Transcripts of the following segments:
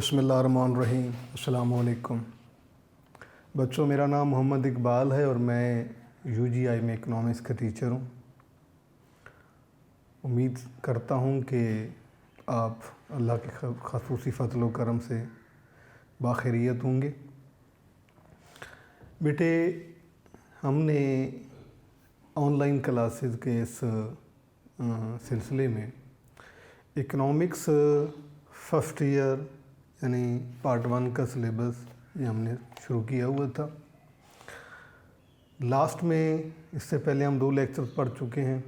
बिस्मिल्लाहिर्रहमानिर्रहीम। अस्सलाम वालेकुम बच्चों, मेरा नाम मोहम्मद इकबाल है और मैं यूजीआई में इकनॉमिक्स का टीचर हूँ। उम्मीद करता हूँ कि आप अल्लाह के ख़ुसूसी फ़ज़ल व करम से बाखैरियत होंगे। बेटे, हमने ऑनलाइन क्लासेस के इस सिलसिले में इकनॉमिक्स फर्स्ट ईयर यानी पार्ट 1 का सिलेबस ये हमने शुरू किया हुआ था। लास्ट में इससे पहले हम 2 लेक्चर पढ़ चुके हैं,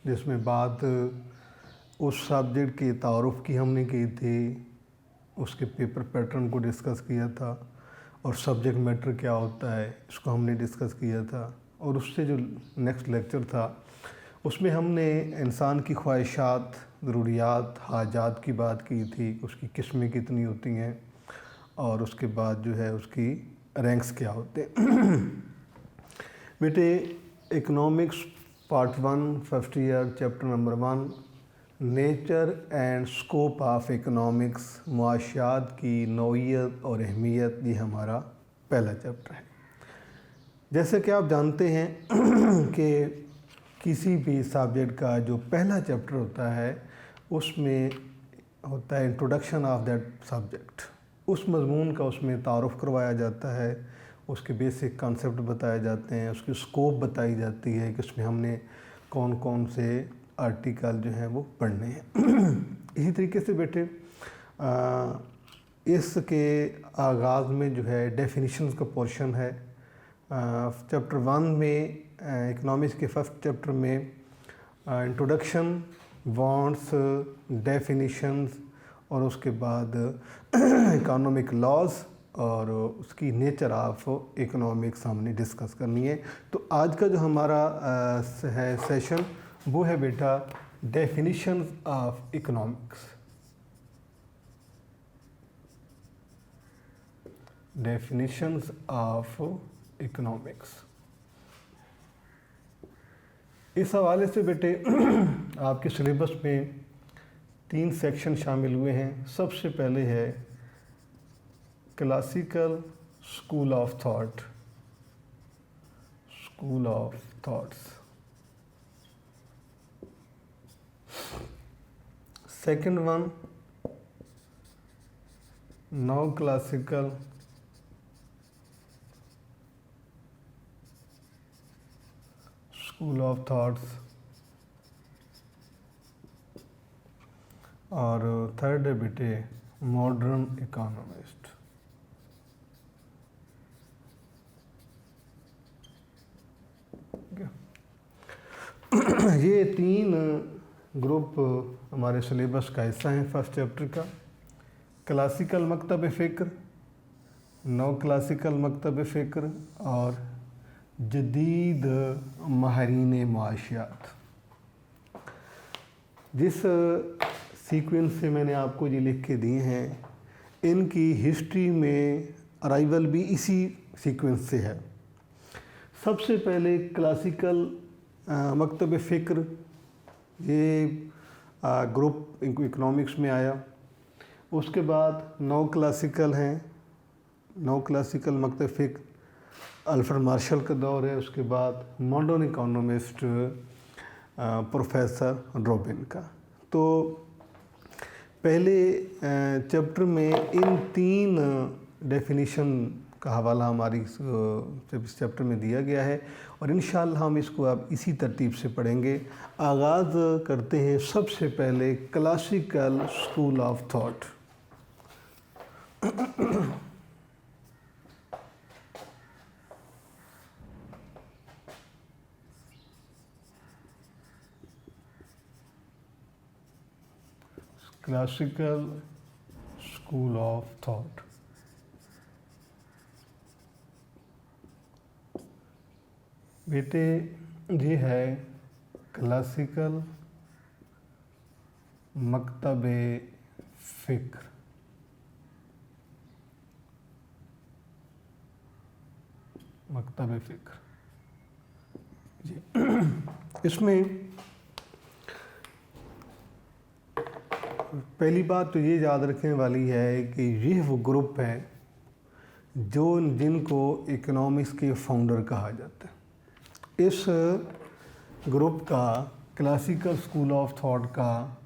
जिसमें बात उस सब्जेक्ट के तारुफ़ की हमने की थी, उसके पेपर पैटर्न को डिस्कस किया था और सब्जेक्ट मैटर क्या होता है इसको हमने डिस्कस किया था। और उससे जो नेक्स्ट लेक्चर था उसमें हमने इंसान की ख्वाहिशात, ज़रूरियात, हाजात की बात की थी, उसकी किस्में कितनी होती हैं और उसके बाद जो है उसकी रैंक्स क्या होते हैं। बेटे, economics part 1 first year chapter number 1 nature and scope of economics, मुआशियात की नौइयत और अहमियत, ये हमारा पहला चैप्टर है। जैसे कि आप जानते हैं कि किसी भी सब्जेक्ट का जो पहला चैप्टर होता है उसमें होता है इंट्रोडक्शन ऑफ दैट सब्जेक्ट। उस मज़मून का उसमें तारुफ़ करवाया जाता है, उसके बेसिक कॉन्सेप्ट बताए जाते हैं, उसकी स्कोप बताई जाती है कि उसमें हमने कौन कौन से आर्टिकल जो हैं वो पढ़ने हैं। इसी तरीके से बेटे इसके आगाज़ में जो है डेफिनिशंस का पोर्शन है। चैप्टर 1 में इकनॉमिक्स के फर्स्ट चैप्टर में इंट्रोडक्शन, वांट्स, डेफिनिशंस और उसके बाद इकोनॉमिक लॉज और उसकी नेचर ऑफ इकोनॉमिक्स हमने डिस्कस करनी है। तो आज का जो हमारा है सेशन वो है बेटा definitions of economics. Definitions of economics. इस हवाले से बेटे आपके सिलेबस में 3 सेक्शन शामिल हुए हैं। सबसे पहले है classical school of thought, school of thoughts. Second one non classical school of thoughts और थर्ड है बेटे मॉडर्न इकोनॉमिस्ट। ये 3 ग्रुप हमारे सिलेबस का हिस्सा हैं फर्स्ट चैप्टर का। क्लासिकल मकतब फ़िक्र, नौ क्लासिकल मकतब फ़िक्र और जदीद माहिरीन मुआशियात। जिस सीक्वेंस से मैंने आपको ये लिख के दिए हैं, इनकी हिस्ट्री में अराइवल भी इसी सीक्वेंस से है। सबसे पहले क्लासिकल मकतब फ़िक्र, ये ग्रुप इकोनॉमिक्स में आया। उसके बाद 9 क्लासिकल हैं। 9 क्लासिकल मकतब फ़िक्र अल्फ्रेड मार्शल का दौर है। उसके बाद मॉडर्न इकोनॉमिस्ट प्रोफेसर रॉबिन का। तो पहले चैप्टर में इन 3 डेफिनीशन का हवाला हमारी इस चैप्टर में दिया गया है और इंशाअल्लाह हम इसको अब इसी तरतीब से पढ़ेंगे। आगाज़ करते हैं सबसे पहले classical school of thought. Classical school of thought. बेटे, ये है क्लासिकल मकतब फ़िक्र। मकतब फ़िक्र जी। इसमें पहली बात तो ये याद रखने वाली है कि ये वो ग्रुप है जिनको इकोनॉमिक्स के फाउंडर कहा जाता है। इस ग्रुप का क्लासिकल स्कूल ऑफ थॉट का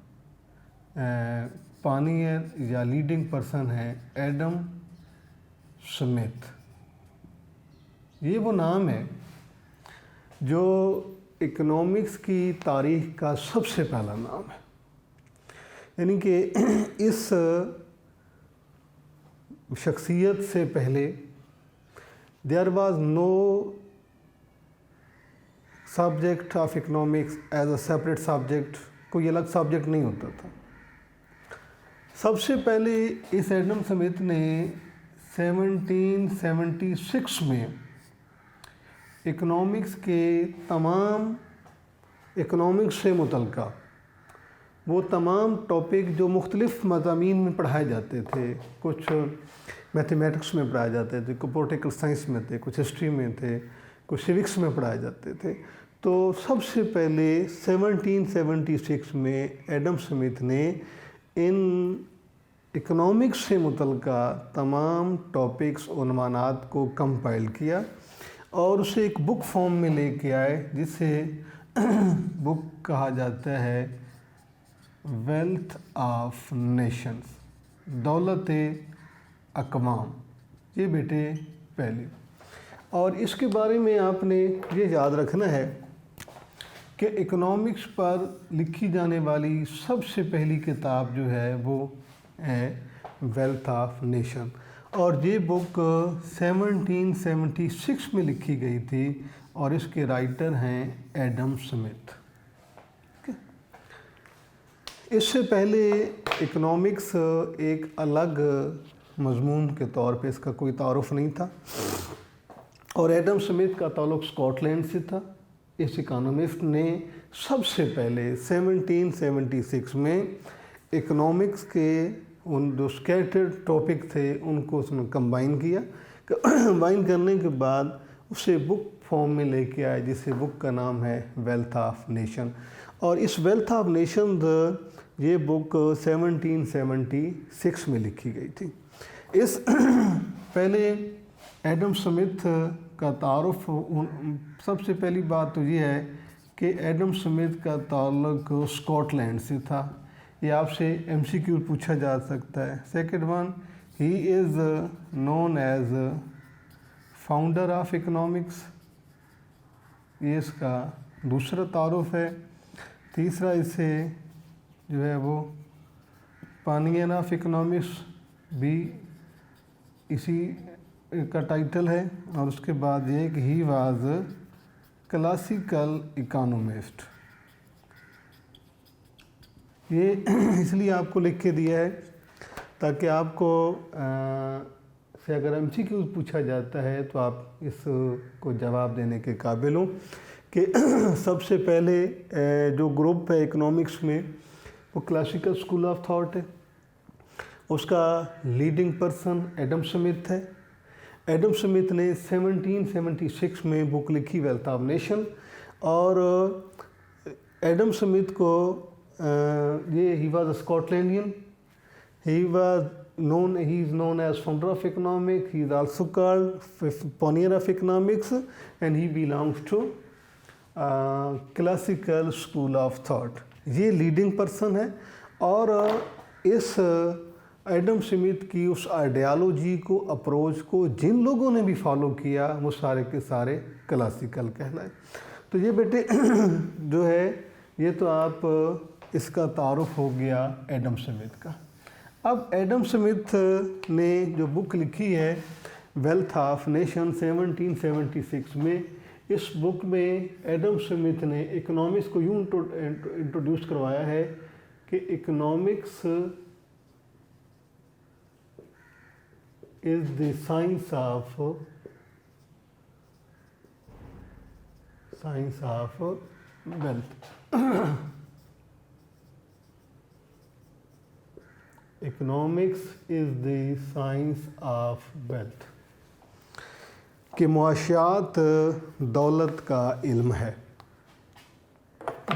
पायनियर या लीडिंग पर्सन है एडम स्मिथ। ये वो नाम है जो इकोनॉमिक्स की तारीख का सबसे पहला नाम है। यानी कि इस शख्सियत से पहले there was no subject of economics as a separate subject, कोई अलग सब्जेक्ट नहीं होता था। सबसे पहले इस एडम स्मिथ ने 1776 में इकोनॉमिक्स के तमाम इकोनॉमिक्स से मुतल्लिक़ वो तमाम टॉपिक जो मुख्तलिफ़ मज़ामीन में पढ़ाए जाते थे, कुछ मैथमेटिक्स में पढ़ाए जाते थे, कुछ पॉलिटिकल साइंस में थे, कुछ हिस्ट्री में थे, कुछ सिविक्स में पढ़ाए जाते थे। तो सबसे पहले 1776 में एडम स्मिथ ने इन इकोनॉमिक्स से मुतल्लिक़ तमाम टॉपिक्स उन्मानात को कंपाइल किया और उसे एक बुक फॉर्म में लेके आए, जिसे बुक कहा जाता है वेल्थ ऑफ नेशंस, दौलत अक़वाम। ये बेटे पहले। और इसके बारे में आपने ये याद रखना है कि इकोनॉमिक्स पर लिखी जाने वाली सबसे पहली किताब जो है वो है वेल्थ ऑफ नेशन, और ये बुक 1776 में लिखी गई थी और इसके राइटर हैं एडम स्मिथ। इससे पहले इकोनॉमिक्स एक अलग मजमून के तौर पे इसका कोई तारुफ नहीं था और एडम स्मिथ का ताल्लुक़ स्कॉटलैंड से था। इस इकोनॉमिस्ट ने सबसे पहले 1776 में इकोनॉमिक्स के उन जो स्कैटर्ड टॉपिक थे उनको उसने कंबाइन किया। कंबाइन करने के बाद उसे बुक फॉर्म में लेके आए, जिसे बुक का नाम है वेल्थ ऑफ नेशन। और इस वेल्थ ऑफ नेशन ये बुक 1776 में लिखी गई थी। इस पहले एडम स्मिथ का तारुफ, सबसे पहली बात तो ये है कि एडम स्मिथ का ताल्लुक़ स्कॉटलैंड से था। ये आपसे MCQ पूछा जा सकता है। Second one, he is known as founder of economics, ये इसका दूसरा तारुफ है। तीसरा, इसे जो है वो पायनियर ऑफ इकोनॉमिक्स भी इसी का टाइटल है। और उसके बाद ये कि ही वाज क्लासिकल इकोनॉमिस्ट। ये इसलिए आपको लिख के दिया है ताकि आपको से अगर MCQ पूछा जाता है तो आप इसको जवाब देने के काबिल हो कि सबसे पहले जो ग्रुप है इकोनॉमिक्स में वो क्लासिकल स्कूल ऑफ थॉट है। उसका लीडिंग पर्सन एडम स्मिथ है। एडम स्मिथ ने 1776 में बुक लिखी वेल्थ ऑफ नेशन। और एडम स्मिथ को ये he was a Scotlandian, he is known as founder of economics, he is also called pioneer of economics and he belongs to classical school of thought. ये leading person है और इस Adam Smith की उस ideology को, approach को जिन लोगों ने भी फॉलो किया वो सारे के सारे क्लासिकल कहलाए। तो ये बेटे जो है ये तो आप इसका तारुफ हो गया एडम स्मिथ का। अब एडम स्मिथ ने जो बुक लिखी है वेल्थ ऑफ नेशन 1776 में, इस बुक में एडम स्मिथ ने इकोनॉमिक्स को यूँ इंट्रोड्यूस करवाया है कि economics is the science of wealth. Economics is the science of wealth. कि मुआशियात दौलत का इल्म है।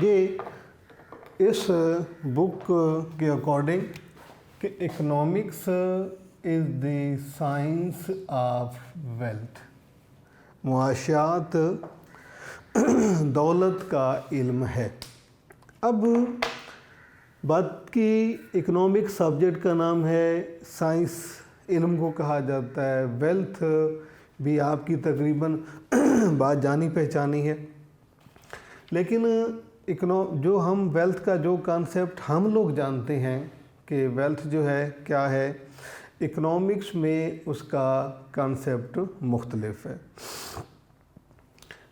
ये इस बुक के अकॉर्डिंग कि economics is the science of wealth, मुआशात दौलत का इल्म है। अब बात की इकोनॉमिक सब्जेक्ट का नाम है, साइंस इल्म को कहा जाता है, वेल्थ भी आपकी तकरीबन बात जानी पहचानी है। लेकिन जो हम वेल्थ का जो कॉन्सेप्ट हम लोग जानते हैं कि वेल्थ जो है क्या है, इकोनॉमिक्स में उसका कॉन्सेप्ट मुख्तलिफ है।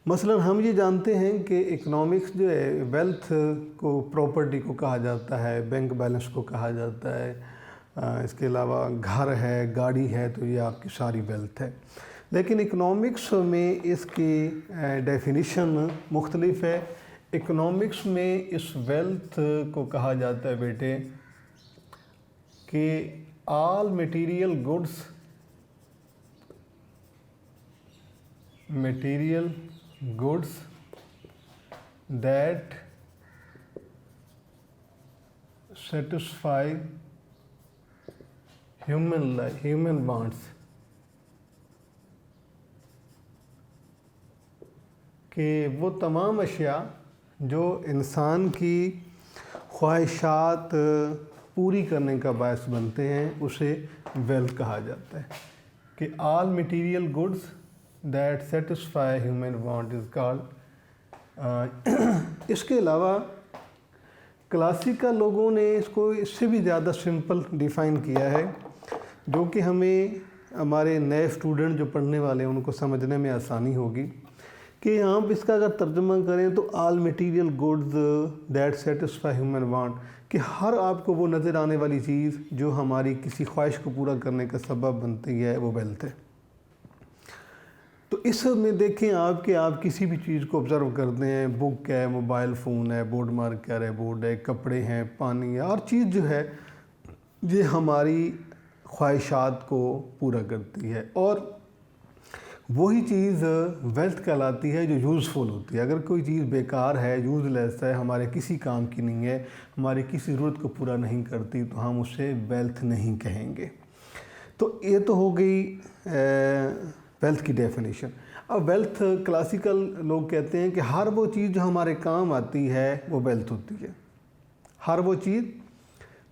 मसलन हम ये जानते हैं कि इकोनॉमिक्स जो है वेल्थ को, प्रॉपर्टी को कहा जाता है, बैंक बैलेंस को कहा जाता है, इसके अलावा घर है, गाड़ी है, तो ये आपकी सारी वेल्थ है। लेकिन इकोनॉमिक्स में इसकी डेफिनेशन मुख्तलिफ है। इकोनॉमिक्स में इस वेल्थ को कहा जाता है बेटे कि all material goods that satisfy human wants, कि वो तमाम अशिया जो इंसान की ख्वाहिशात पूरी करने का बायस बनते हैं, उसे वेल्थ कहा जाता है। कि all material goods that satisfy human want is called. इसके अलावा क्लासिकल लोगों ने इसको इससे भी ज़्यादा सिंपल डिफ़ाइन किया है, जो कि हमें, हमारे नए स्टूडेंट जो पढ़ने वाले हैं, उनको समझने में आसानी होगी। कि हम इसका अगर तर्जुमा करें तो all material goods that satisfy human want, कि हर आपको वो नज़र आने वाली चीज़ जो हमारी किसी ख्वाहिश को पूरा करने का सबब बनती है, वो वेल्थ है। तो इसमें देखें आप किसी भी चीज़ को ऑब्ज़र्व करते हैं, बुक है, मोबाइल फ़ोन है, बोर्ड मार्कर है, बोर्ड है, कपड़े हैं, पानी है, हर चीज़ जो है ये हमारी ख्वाहिशात को पूरा करती है, और वही चीज़ वेल्थ कहलाती है जो यूज़फुल होती है। अगर कोई चीज़ बेकार है, यूज़लेस है, हमारे किसी काम की नहीं है, हमारी किसी ज़रूरत को पूरा नहीं करती, तो हम उसे वेल्थ नहीं कहेंगे। तो ये तो हो गई वेल्थ की डेफिनेशन। अब वेल्थ, क्लासिकल लोग कहते हैं कि हर वो चीज़ जो हमारे काम आती है वो वेल्थ होती है। हर वो चीज़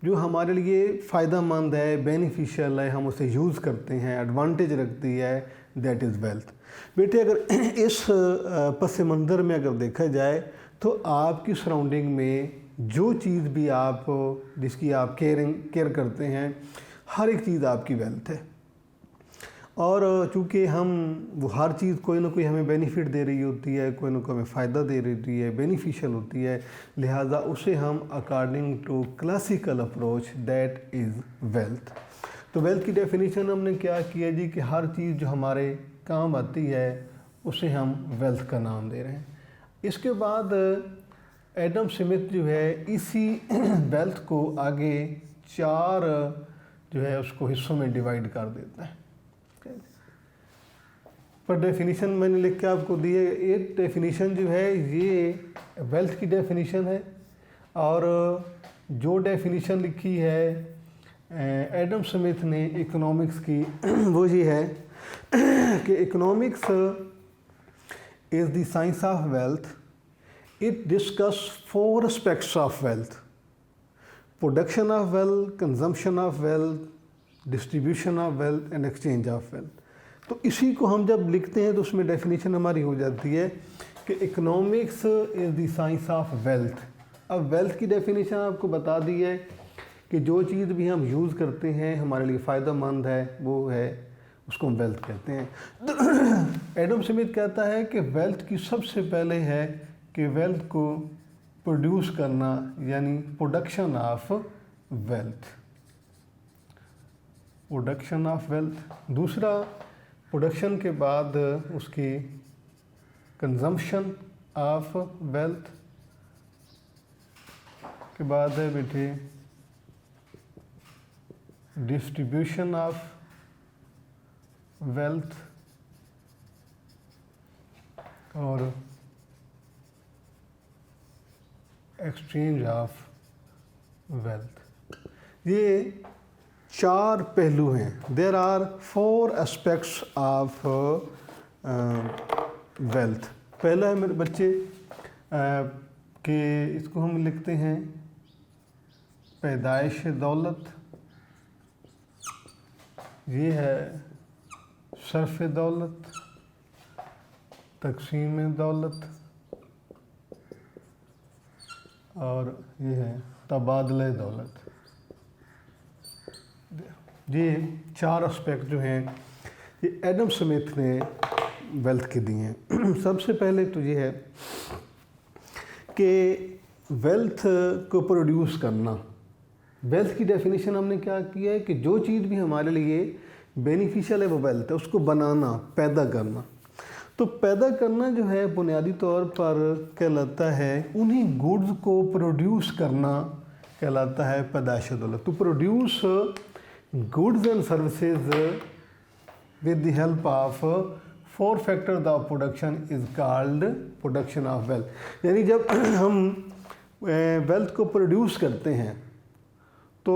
जो हमारे लिए फ़ायदेमंद है, बेनिफिशियल है, हम उसे यूज़ करते हैं, एडवांटेज रखती है, दैट इज़ वेल्थ। बेटे अगर इस पस मंज़र में अगर देखा जाए तो आपकी सराउंडिंग में जो चीज़ भी आप, जिसकी आप केयर करते हैं, हर एक चीज़ आपकी वेल्थ है। और चूँकि हम वो हर चीज़ कोई ना कोई हमें बेनिफिट दे रही होती है, कोई ना कोई हमें फ़ायदा दे रही है, बेनिफिशियल होती है, लिहाजा उसे हम according to classical approach that is wealth. तो वेल्थ की डेफिनेशन हमने क्या किया जी, कि हर चीज़ जो हमारे काम आती है उसे हम वेल्थ का नाम दे रहे हैं। इसके बाद एडम स्मिथ जो है इसी वेल्थ को आगे 4 जो है उसको हिस्सों में डिवाइड कर देता है। पर डेफिनेशन मैंने लिख के आपको दी है। एक डेफिनेशन जो है ये वेल्थ की डेफिनेशन है, और जो डेफिनेशन लिखी है एडम स्मिथ ने इकोनॉमिक्स की वो ये है कि economics is the science of wealth. It discuss 4 aspects of wealth: production of wealth, consumption of wealth, distribution of wealth and exchange of wealth. तो इसी को हम जब लिखते हैं तो उसमें डेफिनेशन हमारी हो जाती है कि economics is the science of wealth. अब वेल्थ की डेफिनेशन आपको बता दी है कि जो चीज़ भी हम यूज़ करते हैं हमारे लिए फ़ायदेमंद है, वो है, उसको हम वेल्थ कहते हैं। तो एडम स्मिथ कहता है कि वेल्थ की सबसे पहले है कि वेल्थ को प्रोड्यूस करना, यानी production of wealth, production of wealth. दूसरा, प्रोडक्शन के बाद उसकी कंजम्पशन ऑफ वेल्थ के बाद है बेटे डिस्ट्रीब्यूशन ऑफ वेल्थ और एक्सचेंज ऑफ वेल्थ। ये 4 पहलू हैं। There are 4 aspects of wealth. पहला है मेरे बच्चे कि इसको हम लिखते हैं पैदाइश दौलत, ये है सर्फ दौलत, तकसीम दौलत, और ये है तबादला दौलत। ये 4 एस्पेक्ट जो हैं ये एडम स्मिथ ने वेल्थ के दिए हैं। सबसे पहले तो ये है कि वेल्थ को प्रोड्यूस करना। वेल्थ की डेफिनेशन हमने क्या किया है कि जो चीज़ भी हमारे लिए बेनिफिशियल है वो वेल्थ है, उसको बनाना, पैदा करना। तो पैदा करना जो है बुनियादी तौर पर कहलाता है, उन्हीं गुड्स को प्रोड्यूस करना कहलाता है पैदाइश दौलत। To produce goods and services with the help of 4 factors of production is called production of wealth. यानी जब हम वेल्थ को प्रोड्यूस करते हैं तो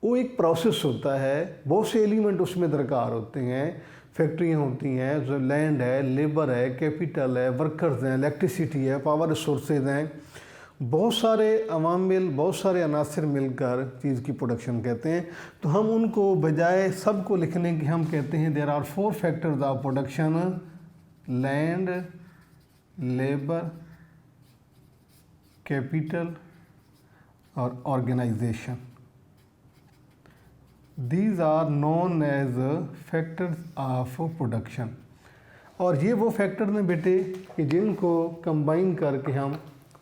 वो एक प्रोसेस होता है, बहुत से एलिमेंट उसमें दरकार होते हैं। फैक्ट्रियाँ होती हैं, जो लैंड है, लेबर है, कैपिटल है, वर्कर्स हैं, इलेक्ट्रिसिटी है, पावर रिसोर्सेज हैं, बहुत सारे अवामिल, बहुत सारे अनासर मिलकर चीज़ की प्रोडक्शन कहते हैं। तो हम उनको बजाय सबको लिखने के हम कहते हैं there are 4 factors of production, land, labour, capital और organisation. These are known as factors of production। और ये वो फैक्टर हैं बेटे कि जिनको कंबाइन करके हम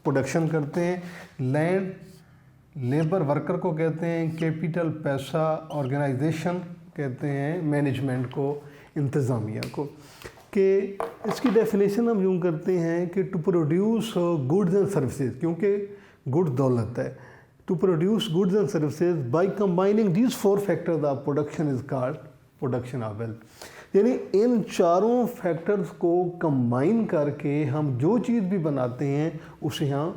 प्रोडक्शन करते हैं। लैंड, लेबर, वर्कर को कहते हैं, कैपिटल पैसा, ऑर्गेनाइजेशन कहते हैं मैनेजमेंट को, इंतज़ामिया को। कि इसकी डेफिनेशन हम यूँ करते हैं कि to produce goods and services, क्योंकि गुड दौलत है। To produce goods and services by combining these 4 factors of production is called production of wealth। यानी इन चारों फैक्टर्स को कंबाइन करके हम जो चीज़ भी बनाते हैं उसे हम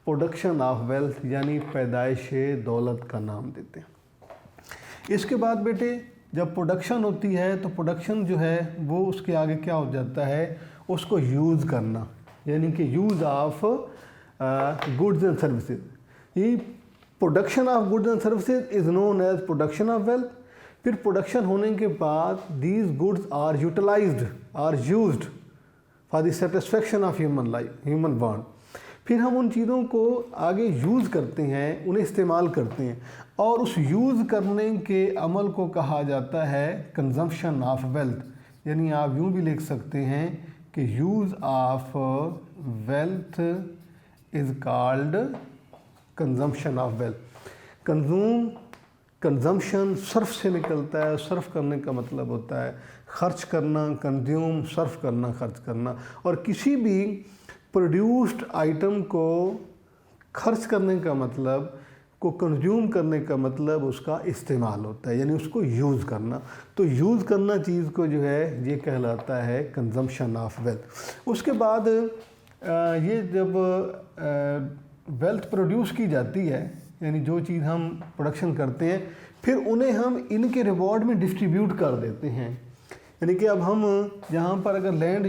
प्रोडक्शन ऑफ वेल्थ यानी पैदाइश दौलत का नाम देते हैं। इसके बाद बेटे जब प्रोडक्शन होती है तो प्रोडक्शन जो है वो उसके आगे क्या हो जाता है, उसको यूज़ करना, यानी कि use of goods and services. ये production of goods and services is known as production of wealth. फिर प्रोडक्शन होने के बाद these goods are utilized, are used for the satisfaction of human life, human want. फिर हम उन चीज़ों को आगे यूज़ करते हैं, उन्हें इस्तेमाल करते हैं, और उस यूज़ करने के अमल को कहा जाता है कंजम्पशन ऑफ वेल्थ। यानी आप यूँ भी लिख सकते हैं कि use of wealth is called consumption of wealth. Consumption Surf से निकलता है। सर्फ करने का मतलब होता है खर्च करना, कंज्यूम, सर्फ करना, खर्च करना। और किसी भी प्रोड्यूस्ड आइटम को खर्च करने का मतलब, को कंज्यूम करने का मतलब उसका इस्तेमाल होता है, यानी उसको यूज़ करना। तो यूज़ करना चीज़ को जो है ये कहलाता है कंजम्पशन ऑफ वेल्थ। उसके बाद ये जब वेल्थ प्रोड्यूस की जाती है, यानी जो चीज़ हम प्रोडक्शन करते हैं, फिर उन्हें हम इनके रिवॉर्ड में डिस्ट्रीब्यूट कर देते हैं। यानी कि अब हम यहाँ पर अगर लैंड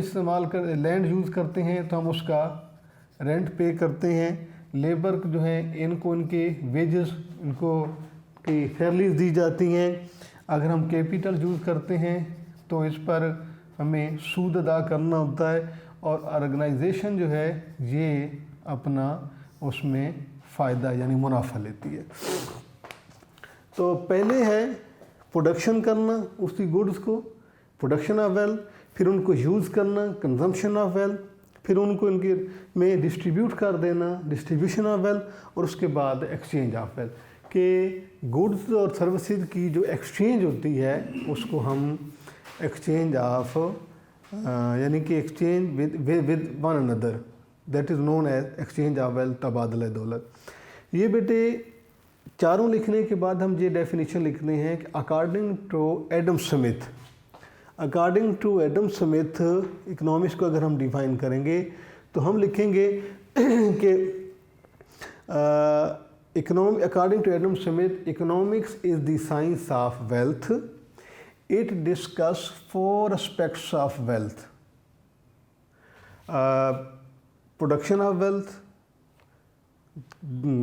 लैंड यूज़ करते हैं तो हम उसका रेंट पे करते हैं। लेबर जो है इनको इनके वेजेस, इनको की सैलरीज दी जाती हैं। अगर हम कैपिटल यूज़ करते हैं तो इस पर हमें सूद अदा करना होता है। और ऑर्गेनाइजेशन जो है ये अपना उसमें फ़ायदा यानी मुनाफा लेती है। तो पहले है प्रोडक्शन करना उसी गुड्स को, प्रोडक्शन ऑफ वेल्थ, फिर उनको यूज़ करना, कंजम्पशन ऑफ वेल्थ, फिर उनको इनके में डिस्ट्रीब्यूट कर देना, डिस्ट्रीब्यूशन ऑफ वेल्थ, और उसके बाद एक्सचेंज ऑफ वेल्थ। कि गुड्स और सर्विसेज की जो एक्सचेंज होती है उसको हम एक्सचेंज ऑफ यानी कि exchange with one another, that is known as exchange of wealth, तबादला दौलत। ये बेटे चारों लिखने के बाद हम ये डेफिनेशन लिखते हैं कि according to Adam Smith, according to Adam Smith economics को अगर हम डिफाइन करेंगे तो हम लिखेंगे कि According to Adam Smith, economics is the science of wealth. It discusses 4 aspects of wealth: production of wealth,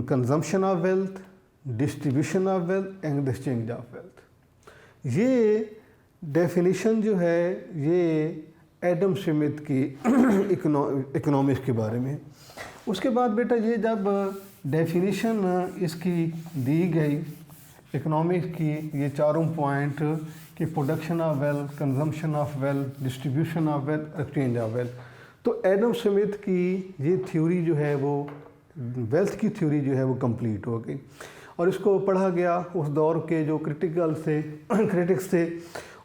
consumption of wealth, distribution of wealth and exchange of wealth. ये definition जो है ये एडम स्मिथ की economics के बारे में। उसके बाद बेटा ये जब डेफिनेशन इसकी दी गई इकोनॉमिक्स की, ये चारों पॉइंट कि production of wealth, consumption of wealth, distribution of wealth, exchange of wealth, तो एडम स्मिथ की ये थ्योरी जो है वो वेल्थ की थ्योरी जो है वो कंप्लीट हो गई और इसको पढ़ा गया। उस दौर के जो क्रिटिक्स थे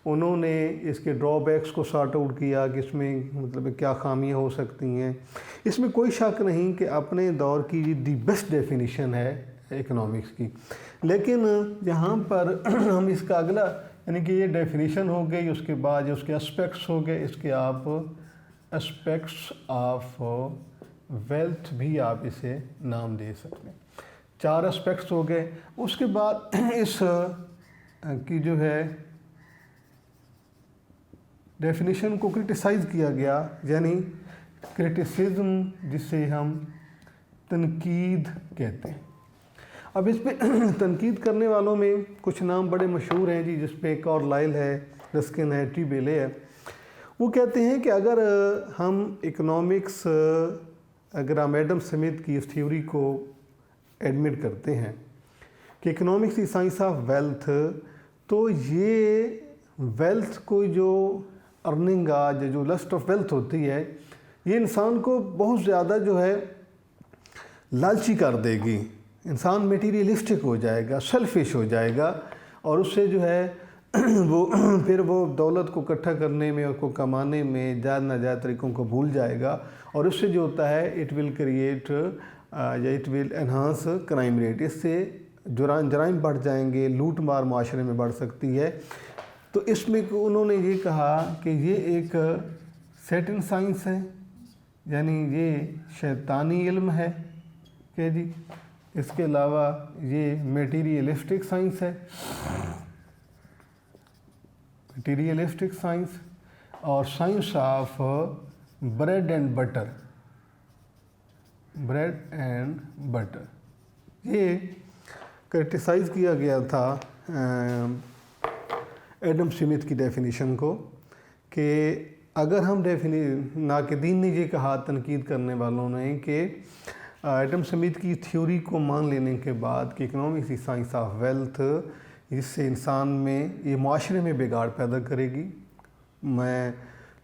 उन्होंने इसके ड्रॉबैक्स को सॉर्ट आउट किया कि इसमें मतलब क्या खामियां हो सकती हैं। इसमें कोई शक नहीं कि अपने दौर की ये दी बेस्ट डेफिनेशन है इकोनॉमिक्स की। लेकिन यहाँ पर हम इसका अगला यानी कि ये डेफिनेशन हो गई, उसके बाद जो उसके एस्पेक्ट्स हो गए, इसके आप एस्पेक्ट्स ऑफ वेल्थ भी आप इसे नाम दे सकते हैं। 4 एस्पेक्ट्स हो गए। उसके बाद इस की जो है डेफिनेशन को क्रिटिसाइज़ किया गया, यानी क्रिटिसिज्म जिसे हम तनकीद कहते हैं। अब इस पे तनकीद करने वालों में कुछ नाम बड़े मशहूर हैं जी, जिस पे कार्लाइल है, रस्किन है, टी बेले है। वो कहते हैं कि अगर हम इकोनॉमिक्स अगर हम एडम स्मिथ की इस थ्योरी को एडमिट करते हैं कि इकोनॉमिक्स की साइंस ऑफ वेल्थ, तो ये वेल्थ को जो अर्निंग आज जो लस्ट ऑफ वेल्थ होती है, ये इंसान को बहुत ज़्यादा जो है लालची कर देगी। इंसान मटीरियलिस्टिक हो जाएगा, सेल्फिश हो जाएगा और उससे जो है वो फिर वो दौलत को इकट्ठा करने में, उसको कमाने में जायज़ नाजायज़ तरीक़ों को भूल जाएगा और उससे जो होता है इट विल क्रिएट या it will enhance crime rate. इससे जराइम बढ़ जाएंगे, लूट मार माशरे में बढ़ सकती है। तो इसमें उन्होंने ये कहा कि ये एक सैटन साइंस है, यानी ये शैतानी इल्म है कि जी। इसके अलावा ये मटीरियलिस्टिक साइंस है, मटीरियलिस्टिक साइंस और science of bread and butter, bread and butter. ये क्रिटिसाइज़ किया गया था एडम स्मिथ की डेफिनेशन को कि अगर हम नाक़दीन ने ये कहा, तनकीद करने वालों ने, कि एडम स्मिथ की थ्योरी को मान लेने के बाद कि इकोनॉमिक्स की साइंस ऑफ वेल्थ इससे इंसान में ये माशरे में बिगाड़ पैदा करेगी,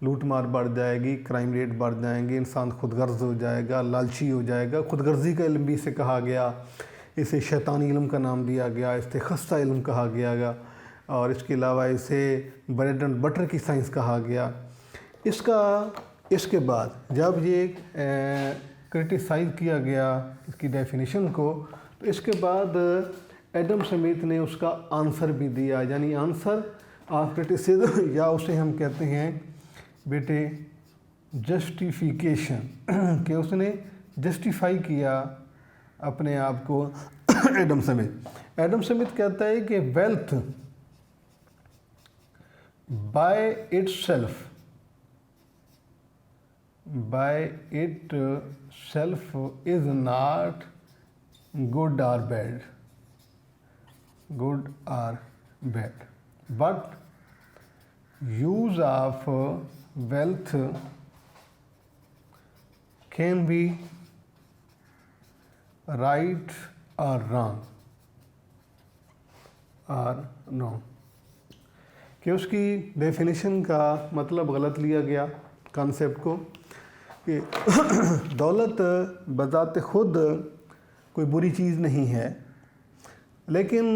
लूट मार बढ़ जाएगी, क्राइम रेट बढ़ जाएंगे, इंसान खुदगर्ज हो जाएगा, लालची हो जाएगा। खुदगर्जी का इल्म भी इसे कहा गया, इसे शैतानी इल्म का नाम दिया गया, इसे खस्ता इल्म कहा गया और इसके अलावा इसे ब्रेड एंड बटर की साइंस कहा गया। इसके बाद जब ये क्रिटिसाइज़ किया गया इसकी डेफिनेशन को, तो इसके बाद एडम स्मिथ ने उसका आंसर भी दिया, यानी आंसर ऑफ क्रिटिसिज्म, या उसे हम कहते हैं बेटे जस्टिफिकेशन, कि उसने जस्टिफाई किया अपने आप को। एडम स्मिथ कहता है कि wealth by itself is not good और bad, but use of wealth can be right or wrong कि उसकी डेफिनेशन का मतलब गलत लिया गया कॉन्सेप्ट को, कि दौलत बज़ात खुद कोई बुरी चीज़ नहीं है, लेकिन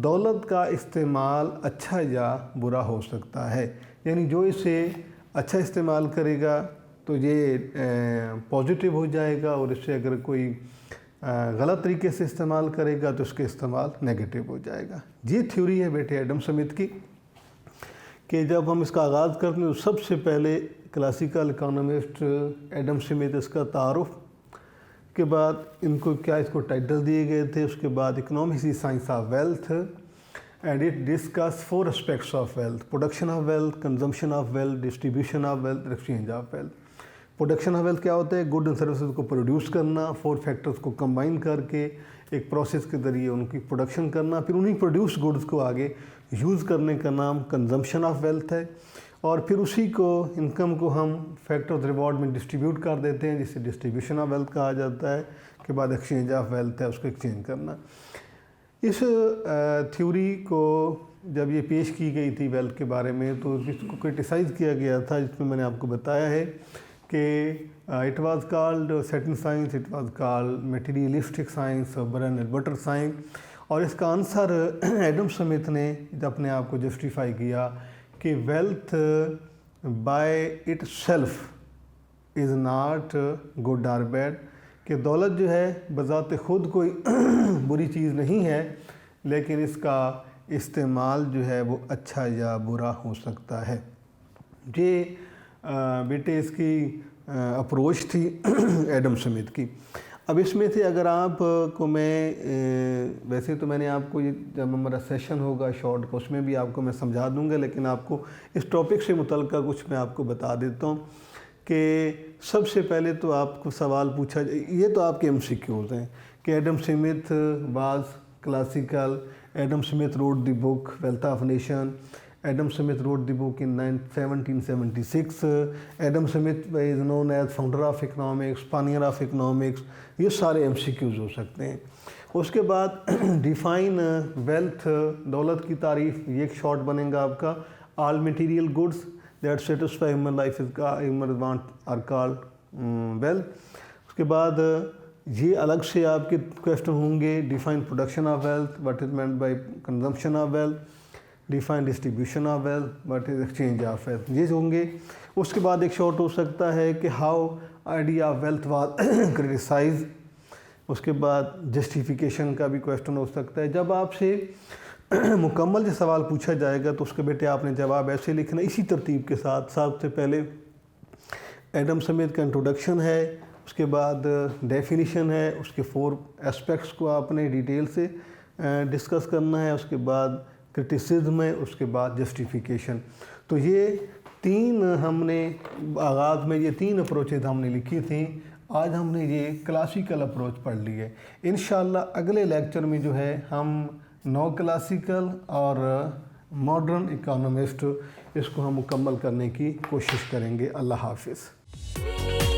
दौलत का इस्तेमाल अच्छा या बुरा हो सकता है। यानी जो इसे अच्छा इस्तेमाल करेगा तो ये पॉजिटिव हो जाएगा और इससे अगर कोई गलत तरीके से इस्तेमाल करेगा तो उसके इस्तेमाल नेगेटिव हो जाएगा। ये थ्योरी है बेटे एडम स्मिथ की, कि जब हम इसका आगाज़ करते हैं तो सबसे पहले क्लासिकल इकोनॉमिस्ट एडम स्मिथ इसका तारुफ उसके बाद इनको क्या इसको टाइटल दिए गए थे। उसके बाद economics is science of wealth and it discuss 4 aspects of wealth: production of wealth, consumption of wealth, distribution of wealth, exchange of wealth. Production of wealth क्या होता है? गुड एंड सर्विसेज को प्रोड्यूस करना, 4 फैक्टर्स को combine करके एक process के ज़रिए उनकी प्रोडक्शन करना, फिर उन्हीं प्रोड्यूस गुड्स को आगे यूज़ करने का नाम कंजम्पशन ऑफ वेल्थ है। और फिर उसी को इनकम को हम फैक्टर ऑफ रिवॉर्ड में डिस्ट्रीब्यूट कर देते हैं, जिसे डिस्ट्रीब्यूशन ऑफ वेल्थ कहा जाता है। के बाद एक्सचेंज ऑफ वेल्थ है, उसको एक्सचेंज करना। इस थ्योरी को जब ये पेश की गई थी वेल्थ के बारे में, तो इसको क्रिटिसाइज़ किया गया था, जिसमें मैंने आपको बताया है कि it was called setting science, it was called materialistic science, bread and butter science. और इसका आंसर एडम स्मिथ ने अपने आप को जस्टिफाई किया कि wealth by itself is not good और बैड, कि दौलत जो है बज़ात खुद कोई बुरी चीज़ नहीं है, लेकिन इसका इस्तेमाल जो है वो अच्छा या बुरा हो सकता है। ये बेटे इसकी अप्रोच थी एडम स्मिथ की। अब इसमें से अगर आप को मैं वैसे तो मैंने आपको ये जब हमारा सेशन होगा शॉर्ट उसमें भी आपको मैं समझा दूंगा, लेकिन आपको इस टॉपिक से मुतल्लिक़ कुछ मैं आपको बता देता हूँ कि सबसे पहले तो आपको सवाल पूछा, ये तो आपके MCQs हैं कि Adam Smith was classical, Adam Smith wrote the book wealth of nation, Adam Smith wrote the book in 1776, Adam Smith is known as founder of economics, pioneer of economics. ये सारे MCQs हो सकते हैं। उसके बाद define wealth, दौलत की तारीफ, ये एक शॉर्ट बनेगा आपका। All material goods that satisfy human life is human want are called wealth. उसके बाद ये अलग से आपके क्वेश्चन होंगे, define production of wealth, what is meant by consumption of wealth, define distribution of wealth, what is exchange of wealth, ये होंगे। उसके बाद एक शॉर्ट हो सकता है कि how idea of wealth was criticise. उसके बाद जस्टिफिकेशन का भी क्वेश्चन हो सकता है। जब आपसे मुकम्मल जो सवाल पूछा जाएगा तो उसके बेटे आपने जवाब ऐसे लिखना, इसी तरतीब के साथ। सबसे पहले एडम स्मिथ का इंट्रोडक्शन है, उसके बाद डेफिनेशन है, उसके 4 एस्पेक्ट्स को आपने डिटेल से डिस्कस करना है, उसके बाद क्रिटिसिज्म है, उसके बाद जस्टिफिकेशन। तो ये 3 हमने आगाज़ में ये 3 अप्रोचेज हमने लिखी थी। आज हमने ये क्लासिकल अप्रोच पढ़ ली है। इंशाल्लाह अगले लेक्चर में जो है हम नौ क्लासिकल और मॉडर्न इकोनॉमिस्ट इसको हम मुकम्मल करने की कोशिश करेंगे। अल्लाह हाफिज़।